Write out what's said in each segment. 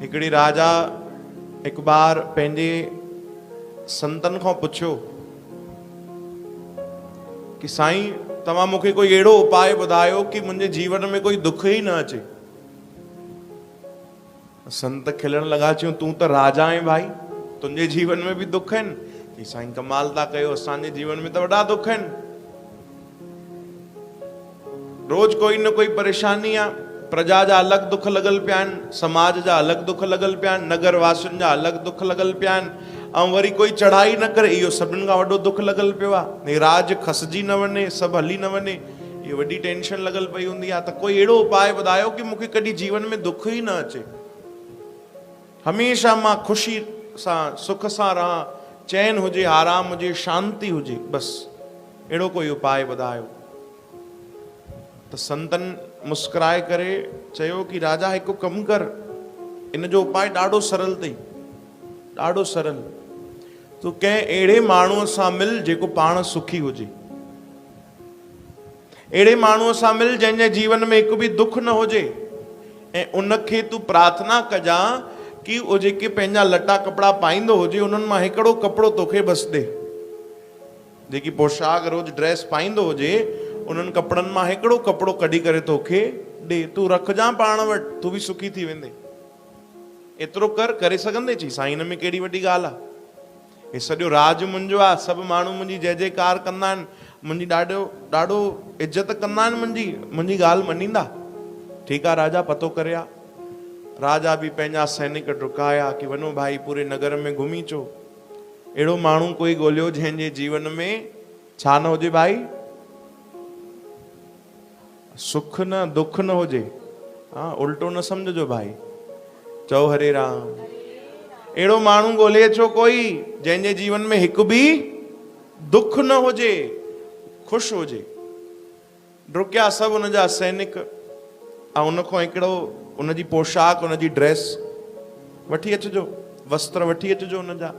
हिकिड़ी राजा एक बार पंहिंजे संतन खां पुछियो कि साईं तव्हां मूंखे कोई अहिड़ो उपाय ॿुधायो कि मुंहिंजे जीवन में कोई दुख ही न अचे। संत खिलण लगा, चयूं तूं त राजा आहे भाई, तुंहिंजे जीवन में भी दुख आहिनि? कि साईं कमाल था कयो, असांजे जीवन में त वॾा दुख आहिनि। रोज कोई न कोई परेशानी आहे, प्रजा जा अलग दुख लगल पिया आहिनि, समाज जा अलग दुख लगल पिया आहिनि, नगर वासियुनि जा अलग दुख लगल पिया आहिनि, ऐं वरी कोई चढ़ाई न करे इहो सभिनि खां वॾो दुख लगल पियो आहे। राज खसिजी न वञे, सभु हली न वञे, इहो वॾी टेंशन लगल पई हूंदी आहे। त कोई अहिड़ो उपाय ॿुधायो कि मूंखे कॾहिं जीवन में दुख ही न अचे, हमेशा मां ख़ुशी सां सुख सां रहां, चैन हुजे, आराम हुजे, शांति हुजे, बस अहिड़ो कोई उपाय ॿुधायो। त संतन मुस्कुराए करे चयो कि राजा हिकु कमु कर, इन जो उपाय ॾाढो सरल अथई, ॾाढो सरल। तूं कंहिं अहिड़े माण्हूअ सां मिल जेको पाण सुखी हुजे, अहिड़े माण्हूअ सां मिल जंहिंजे जीवन में हिकु बि दुख न हुजे, ऐं उनखे तूं प्रार्थना कजां कि उहो जेके पंहिंजा लटा कपिड़ा पाईंदो हुजे उन्हनि मां हिकिड़ो कपिड़ो तोखे बसि ॾे। जेकी पोशाक रोज ड्रेस पाईंदो हुजे उन्हनि कपिड़नि मां हिकिड़ो कपिड़ो कढी करे तोखे ॾे, तूं रखजां पाण वटि, तूं बि सुखी थी वेंदे। एतिरो करे सघंदे? चई साईं हिन में कहिड़ी वॾी ॻाल्हि आहे, हे सॼो राज मुंहिंजो आहे, सभु माण्हू मुंहिंजी जय जयकार कंदा आहिनि, मुंहिंजी ॾाढो इज़त कंदा आहिनि, मुंहिंजी ॻाल्हि मञींदा? ठीकु आहे राजा, पतो करे आ। राजा भी पंहिंजा सैनिक डुकाया कि वञो भाई पूरे नगर में घुमी अचो, अहिड़ो माण्हू कोई ॻोल्हियो जंहिंजे जीवन में छा न हुजे भाई, सुख न दुख न हुजे। हाँ, उल्टो न समझो भाई, चओ हरे राम। अहिड़ो माण्हू ॻोल्हे अचो कोई जंहिंजे जीवन में हिकु भी दुख न हुजे, ख़ुशि हुजे। डुकिया सभु उनजा सैनिक, ऐं उनखां हिकिड़ो उनजी पोशाक, उनजी ड्रेस वठी अचिजो, वस्त्र वठी अचिजो उनजा।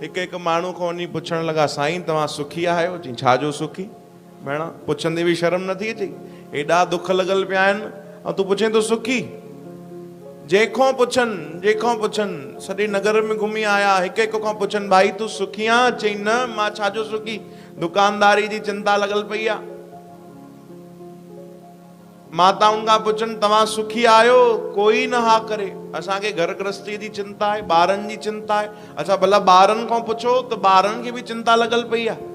हिकु हिकु माण्हू खां वञी पुछण लॻा, साईं तव्हां सुखी आहियो? चई छाजो सुखी भेण, पुछंदे बि शर्म नथी अचे, हेॾा दुख लॻल पिया आहिनि ऐं तूं पुछे थो सुखी? जंहिंखां पुछनि, सॼे नगर में घुमी आया, हिकु हिकु खां पुछनि, भाई तूं सुखी आहीं? चई न, मां छाजो सुखी, दुकानदारी जी चिंता लॻल पई आहे। माताउनि खां पुछनि, तव्हां सुखी आहियो? कोई न हा करे, असांखे घर गृहस्थी जी चिंता आहे, ॿारनि जी चिंता आहे। अच्छा भला ॿारनि खां पुछो त ॿारनि खे बि चिंता लॻल पई आहे।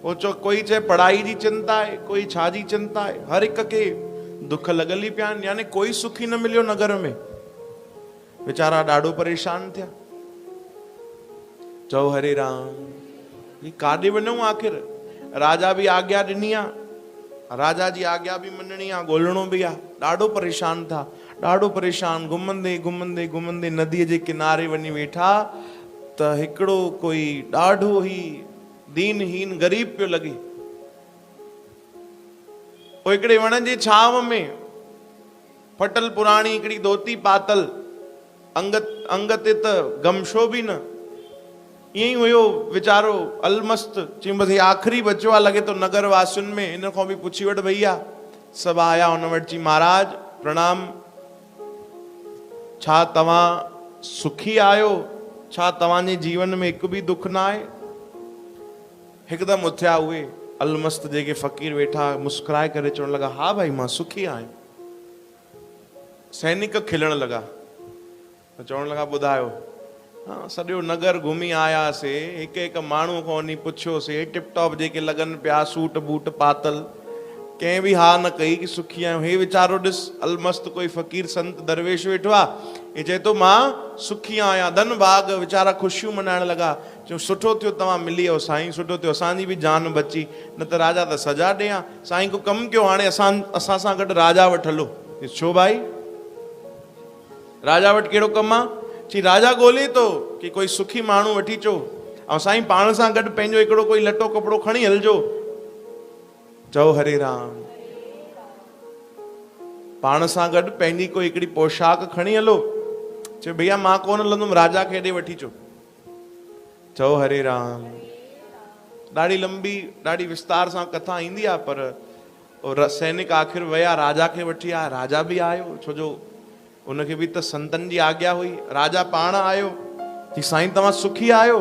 कोई चए पढ़ाई जी चिंता आहे, कोई छा जी चिंता आहे, हर हिक खे दुख लॻल ई पिया आहिनि, यानी कोई सुखी न मिलियो नगर में। वीचारा ॾाढो परेशान थिया। चओ हरे राम। ही काॾे वञूं आख़िर? राजा भी आज्ञा ॾिनी आहे, राजा जी आज्ञा भी मञणी आहे, ॻोल्हणो भी आहे। ॾाढो परेशान था, ॾाढो परेशान, घुमंदे घुमंदे घुमंदे नदीअ जे किनारे वञी वेठा त हिकिड़ो कोई ॾाढो ई दीनहीन गरीब पियो लॻे। पोइ हिकिड़े वण जे छांव में फटल पुराणी हिकिड़ी धोती पातल, अंग ते त गमशो भी न, ईअं ई हुयो वीचारो अलमस्त। चई बसि आख़िरी बचियो आहे लॻे थो नगर वासियुनि में, इन खां बि पुछी वठि भईया। सभु आया हुन वटि। चई महाराज प्रणाम, छा तव्हां सुखी आहियो? छा तव्हांजे जीवन में हिकु बि दुख न आहे? हिकदमि उथिया उहे अलमस्त जेके फ़क़ीर वेठा, मुस्कुराए करे चवण लॻा, हा भाई मां सुखी आहियां। सैनिक खिलण लॻा, चवण लॻा ॿुधायो। हाँ, सॼो नगर घुमी आयासीं, हिकु हिकु माण्हू खां वञी पुछियोसीं, टिप टॉप जेके लॻनि पिया, सूट बूट पातल, कंहिं बि हा न कई कि सुखी आहियूं। हे वीचारो ॾिस अलमस्त कोई फ़क़ीर संत दरवेश वेठो आहे, हे चए थो मां सुखी आहियां, धन भाग। वीचारा ख़ुशियूं मनाइण लॻा, चयो सुठो थियो तव्हां मिली वियो साईं, सुठो थियो, असांजी बि जान बची, न त राजा त सजा ॾियां। साईं को कमु कयो, हाणे असां सां गॾु राजा वटि हलो। छो भाई, राजा वटि कहिड़ो कमु आहे? चई राजा ॻोल्हे थो कि कोई सुखी माण्हू वठी अचो, ऐं साईं पाण सां गॾु पंहिंजो हिकिड़ो कोई लटो कपिड़ो खणी हलजो। चओ हरे राम। पाण सां गॾु पंहिंजी कोई हिकिड़ी पोशाक खणी हलो। चयो भैया मां कोन हलंदुमि, राजा खे हेॾे वठी अचो। चओ हरे राम। ॾाढी लंबी ॾाढी विस्तार सां कथा ईंदी आहे, पर सैनिक आख़िर विया, राजा खे वठी आया। राजा बि आयो, छो जो उनखे बि त संतन जी आज्ञा हुई। राजा पाण आयो, चई साईं तव्हां सुखी आहियो?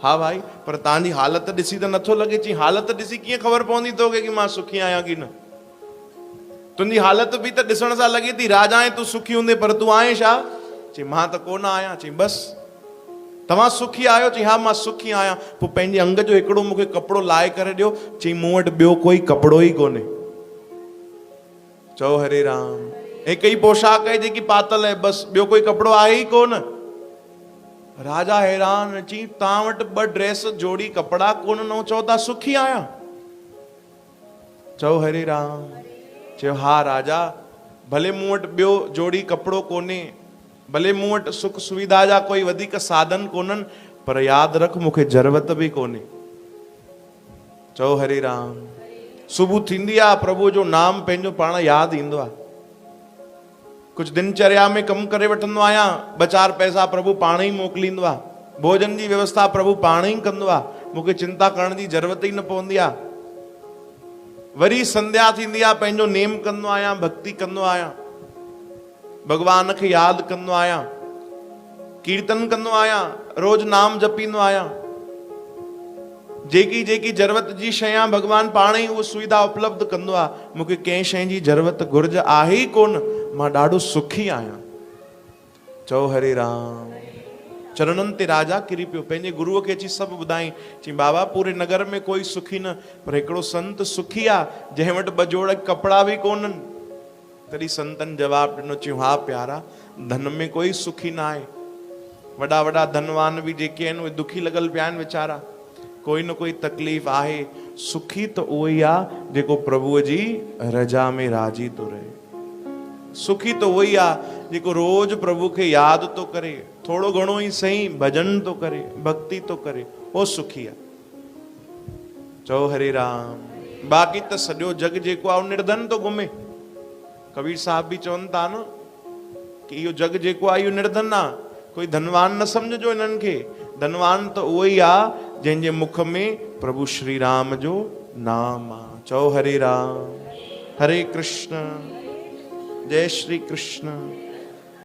हा भाई, पर तव्हांजी हालत ॾिसी त नथो लॻे। चई हालत ॾिसी कीअं ख़बर पवंदी तोखे कि मां सुखी आहियां की न? तुंहिंजी हालत बि त ॾिसण सां लॻे थी राजा आहे, तूं सुखी हूंदे, पर तूं आहीं छा? चई मां त कोन आहियां। चई बसि तव्हां सुखी आहियो? चई हा मां सुखी आहियां। पोइ पंहिंजे अंग जो हिकिड़ो मूंखे कपिड़ो लाहे करे ॾियो। चई मूं वटि ॿियो कोई कपिड़ो ई कोन्हे। चओ हरे राम। हिकु ई पोशाक आहे जेकी पातल आहे, बसि ॿियो कोई कपिड़ो आहे ई कोन। राजा हैरान। चई तव्हां वटि 2 ड्रेस जोड़ी कपिड़ा कोन, न चओ था सुखी आहियां? चओ हरे राम। चयो हा राजा, भले मूं वटि ॿियो जोड़ी कपिड़ो कोन्हे, भले मूं वटि सुख सुविधा जा कोई वधीक साधन कोन्हनि, पर यादि रख मूंखे ज़रूरत बि कोन्हे। चओ हरे राम। सुबुह थींदी आहे, प्रभु जो नाम पंहिंजो पाण यादि ईंदो आहे। कुछ दिनचर्या में कम करे वठंदो आहियां, 2-4 पैसा प्रभु पाण ही मोकिलींदो आहे। भोजन जी व्यवस्था प्रभु पाण ही कंदो आहे। मूंखे चिंता करण जी ज़रूरत ही न पवंदी आहे। वरी संध्या थींदी आहे, पंहिंजो नेम कंदो आहियां, भक्ति कंदो आहियां, भगवान खे यादि कंदो आहियां, कीर्तन कंदो आहियां, रोज नाम जपींदो आहियां। जेकी जेकी ज़रूरत जी शइ आहे भगवान पाण ही उहा सुविधा उपलब्ध कंदो आहे। मूंखे कंहिं शइ जी ज़रूरत घुर्ज आहे ई कोन। मां ॾाढो सुखी आहियां। चओ हरे राम। चरणनि ते राजा किरी पियो, पंहिंजे गुरुअ खे अची सभु ॿुधाई। चई बाबा पूरे नगर में कोई सुखी न, पर हिकिड़ो संत सुखी आहे जंहिं वटि 2 जोड़ कपिड़ा बि कोन्हनि। तॾहिं संतनि जवाबु ॾिनो। चयूं हा प्यारा, धन में कोई सुखी न आहे। वॾा वॾा धनवान बि जेके आहिनि उहे दुखी लॻल पिया आहिनि वीचारा। कोई न कोई तकलीफ़ आहे। सुखी त उहो ई आहे जेको प्रभुअ जी रजा में राजी थो रहे। सुखी तो वही आ जेको रोज प्रभु के याद तो करे, थोड़ो घणो ही सही भजन तो करे, भक्ति तो करे, वो सुखी आ। चओ हरे राम। बाक़ी त सॼो जग जेको आहे निर्धन तो घुमे। कबीर साहब भी चवनि था न कि इहो जग जेको आहे इहो निर्धन आ। कोई धनवान न समझो इन्हनि खे। धनवान तो उहो ई आ जंहिंजे मुख में प्रभु श्री राम जो नाम आ। चओ हरे राम। हरे कृष्ण। जय श्री कृष्ण।